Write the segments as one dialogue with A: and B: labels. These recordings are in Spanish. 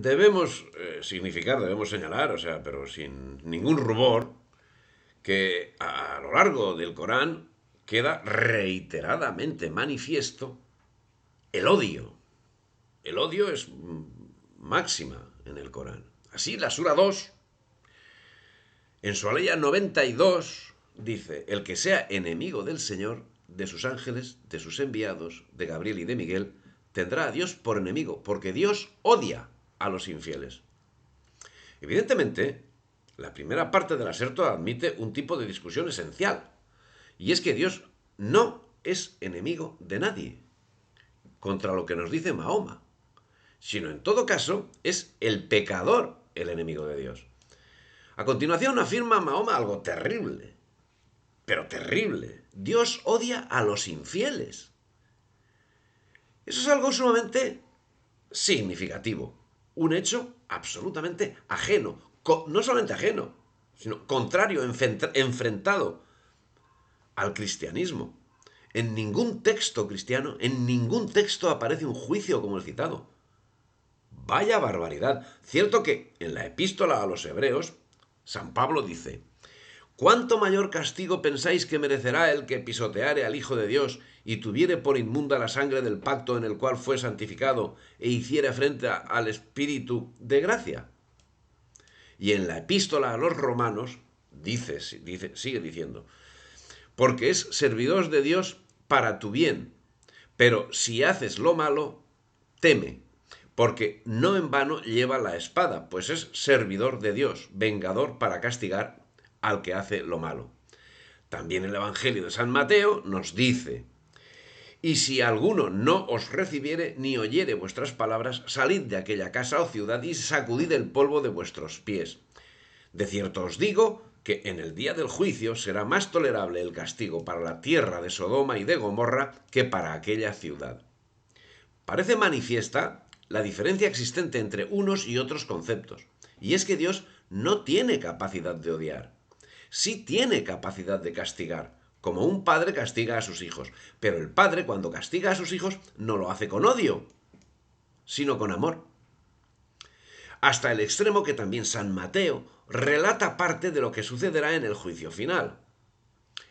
A: Debemos significar, debemos señalar, o sea, pero sin ningún rubor, que a lo largo del Corán queda reiteradamente manifiesto el odio. El odio es máxima en el Corán. Así, la Sura 2, en su alaya 92, dice: el que sea enemigo del Señor, de sus ángeles, de sus enviados, de Gabriel y de Miguel, tendrá a Dios por enemigo, porque Dios odia a los infieles. Evidentemente, la primera parte del aserto admite un tipo de discusión esencial, y es que Dios no es enemigo de nadie, contra lo que nos dice Mahoma, sino en todo caso es el pecador el enemigo de Dios. A continuación afirma Mahoma algo terrible, pero terrible. Dios odia a los infieles. Eso es algo sumamente significativo, un hecho absolutamente ajeno, no solamente ajeno, sino contrario, enfrentado al cristianismo. En ningún texto cristiano, en ningún texto aparece un juicio como el citado. Vaya barbaridad. Cierto que en la epístola a los hebreos, San Pablo dice: ¿cuánto mayor castigo pensáis que merecerá el que pisoteare al Hijo de Dios y tuviere por inmunda la sangre del pacto en el cual fue santificado e hiciere frente al Espíritu de gracia? Y en la epístola a los romanos sigue diciendo: porque es servidor de Dios para tu bien, pero si haces lo malo, teme, porque no en vano lleva la espada, pues es servidor de Dios, vengador para castigar al que hace lo malo. También el Evangelio de San Mateo nos dice: y si alguno no os recibiere ni oyere vuestras palabras, salid de aquella casa o ciudad y sacudid el polvo de vuestros pies. De cierto os digo que en el día del juicio será más tolerable el castigo para la tierra de Sodoma y de Gomorra que para aquella ciudad. Parece manifiesta la diferencia existente entre unos y otros conceptos, y es que Dios no tiene capacidad de odiar, sí tiene capacidad de castigar, como un padre castiga a sus hijos, pero el padre cuando castiga a sus hijos no lo hace con odio, sino con amor. Hasta el extremo que también San Mateo relata parte de lo que sucederá en el juicio final.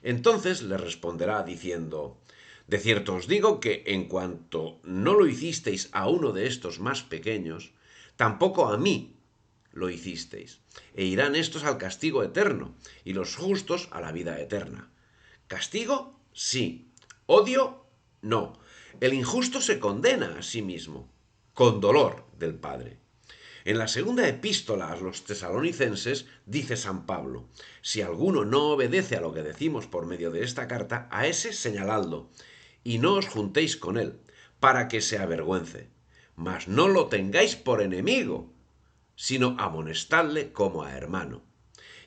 A: Entonces le responderá diciendo: de cierto os digo que en cuanto no lo hicisteis a uno de estos más pequeños, tampoco a mí lo hicisteis. E irán estos al castigo eterno, y los justos a la vida eterna. ¿Castigo? Sí. ¿Odio? No. El injusto se condena a sí mismo, con dolor del Padre. En la segunda epístola a los tesalonicenses dice San Pablo: si alguno no obedece a lo que decimos por medio de esta carta, a ese señaladlo, y no os juntéis con él, para que se avergüence. Mas no lo tengáis por enemigo, sino amonestadle como a hermano.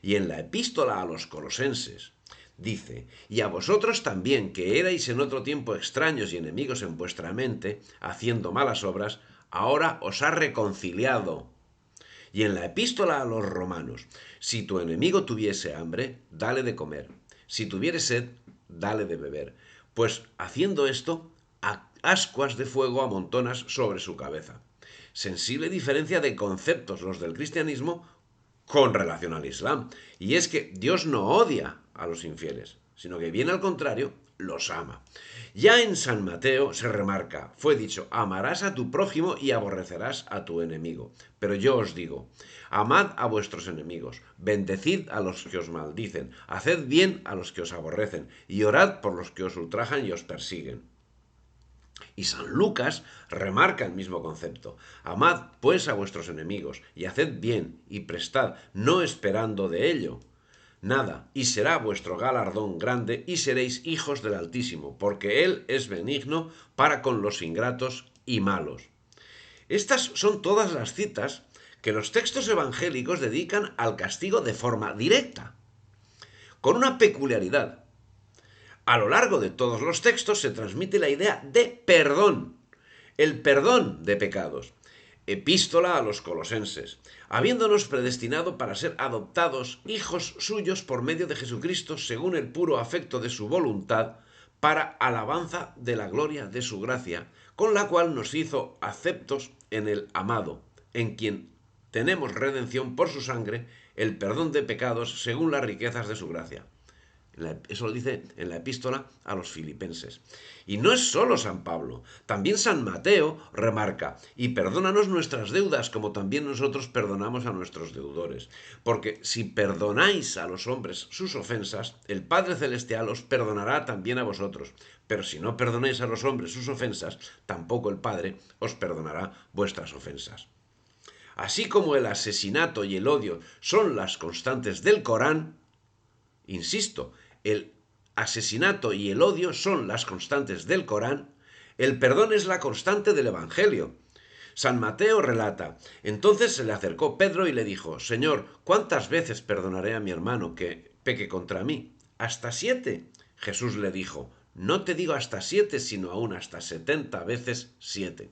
A: Y en la epístola a los colosenses dice: y a vosotros también, que erais en otro tiempo extraños y enemigos en vuestra mente, haciendo malas obras, ahora os ha reconciliado. Y en la epístola a los romanos: si tu enemigo tuviese hambre, dale de comer; si tuviere sed, dale de beber; pues haciendo esto, ascuas de fuego amontonas sobre su cabeza. Sensible diferencia de conceptos los del cristianismo con relación al Islam. Y es que Dios no odia a los infieles, sino que bien al contrario, los ama. Ya en San Mateo se remarca: fue dicho, amarás a tu prójimo y aborrecerás a tu enemigo. Pero yo os digo, amad a vuestros enemigos, bendecid a los que os maldicen, haced bien a los que os aborrecen, y orad por los que os ultrajan y os persiguen. Y San Lucas remarca el mismo concepto: amad pues a vuestros enemigos, y haced bien, y prestad, no esperando de ello nada, y será vuestro galardón grande, y seréis hijos del Altísimo, porque Él es benigno para con los ingratos y malos. Estas son todas las citas que los textos evangélicos dedican al castigo de forma directa, con una peculiaridad. A lo largo de todos los textos se transmite la idea de perdón, el perdón de pecados. Epístola a los colosenses: habiéndonos predestinado para ser adoptados hijos suyos por medio de Jesucristo, según el puro afecto de su voluntad, para alabanza de la gloria de su gracia, con la cual nos hizo aceptos en el amado. en quien tenemos redención por su sangre, el perdón de pecados según las riquezas de su gracia. Eso lo dice en la epístola a los filipenses. Y no es solo San Pablo, también San Mateo remarca, y perdónanos nuestras deudas como también nosotros perdonamos a nuestros deudores. Porque si perdonáis a los hombres sus ofensas, el Padre Celestial os perdonará también a vosotros. Pero si no perdonáis a los hombres sus ofensas, tampoco el Padre os perdonará vuestras ofensas. Así como el asesinato y el odio son las constantes del Corán, insisto, el asesinato y el odio son las constantes del Corán, el perdón es la constante del Evangelio. San Mateo relata, entonces se le acercó Pedro y le dijo, Señor, ¿cuántas veces perdonaré a mi hermano que peque contra mí? ¿Hasta 7? Jesús le dijo, no te digo hasta 7, sino aún hasta 70 veces 7.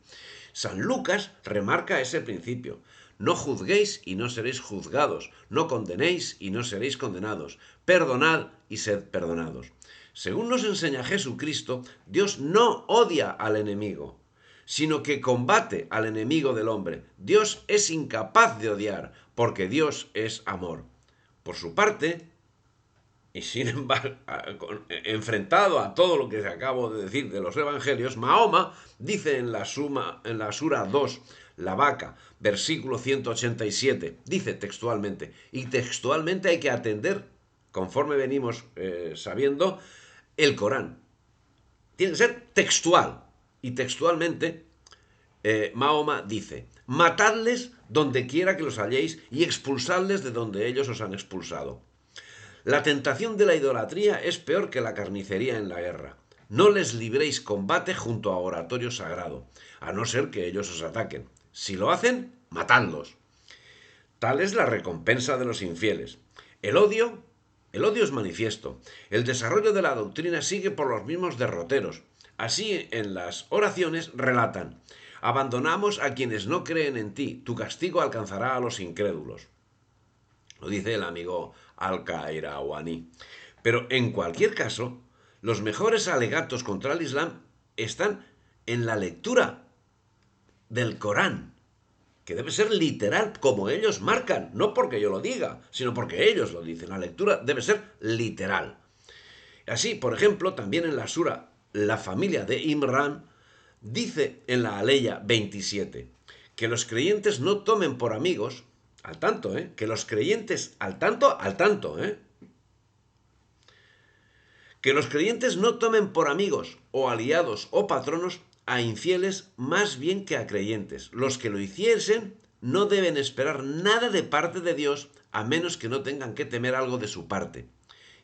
A: San Lucas remarca ese principio. No juzguéis y no seréis juzgados, no condenéis y no seréis condenados, perdonad y sed perdonados. Según nos enseña Jesucristo, Dios no odia al enemigo, sino que combate al enemigo del hombre. Dios es incapaz de odiar, porque Dios es amor. Por su parte, y sin embargo, enfrentado a todo lo que acabo de decir de los evangelios, Mahoma dice en la Sura 2, la vaca, versículo 187, dice textualmente, y textualmente hay que atender, conforme venimos sabiendo, el Corán. Tiene que ser textual. Y textualmente, Mahoma dice, matadles donde quiera que los halléis y expulsadles de donde ellos os han expulsado. La tentación de la idolatría es peor que la carnicería en la guerra. No les libréis combate junto a oratorio sagrado, a no ser que ellos os ataquen. Si lo hacen, matadlos. Tal es la recompensa de los infieles. El odio es manifiesto. El desarrollo de la doctrina sigue por los mismos derroteros. Así, en las oraciones relatan, abandonamos a quienes no creen en ti, tu castigo alcanzará a los incrédulos. Lo dice el amigo Al-Qayrawani. Pero en cualquier caso, los mejores alegatos contra el Islam están en la lectura del Corán, que debe ser literal como ellos marcan, no porque yo lo diga, sino porque ellos lo dicen. La lectura debe ser literal. Así, por ejemplo, también en la sura La familia de Imran dice en la Aleya 27 que los creyentes no tomen por amigos, al tanto, que los creyentes, al tanto, que los creyentes no tomen por amigos o aliados o patronos a infieles más bien que a creyentes. Los que lo hiciesen no deben esperar nada de parte de Dios a menos que no tengan que temer algo de su parte.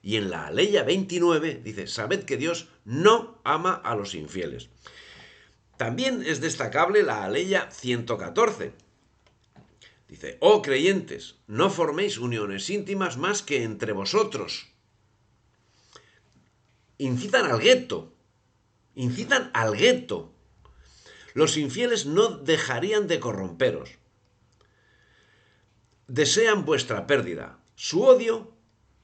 A: Y en la Aleya 29 dice, sabed que Dios no ama a los infieles. También es destacable la Aleya 114. Dice, oh creyentes, no forméis uniones íntimas más que entre vosotros. Incitan al gueto. Los infieles no dejarían de corromperos. Desean vuestra pérdida. Su odio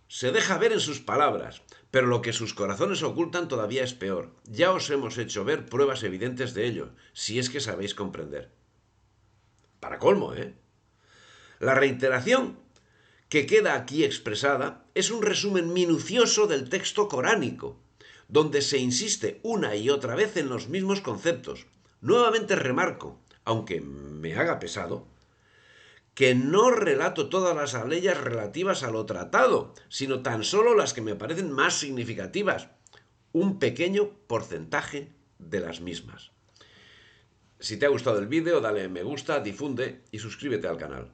A: se deja ver en sus palabras, pero lo que sus corazones ocultan todavía es peor. Ya os hemos hecho ver pruebas evidentes de ello, si es que sabéis comprender. Para colmo, La reiteración que queda aquí expresada es un resumen minucioso del texto coránico, donde se insiste una y otra vez en los mismos conceptos. Nuevamente remarco, aunque me haga pesado, que no relato todas las aleyas relativas a lo tratado, sino tan solo las que me parecen más significativas, un pequeño porcentaje de las mismas. Si te ha gustado el vídeo, dale me gusta, difunde y suscríbete al canal.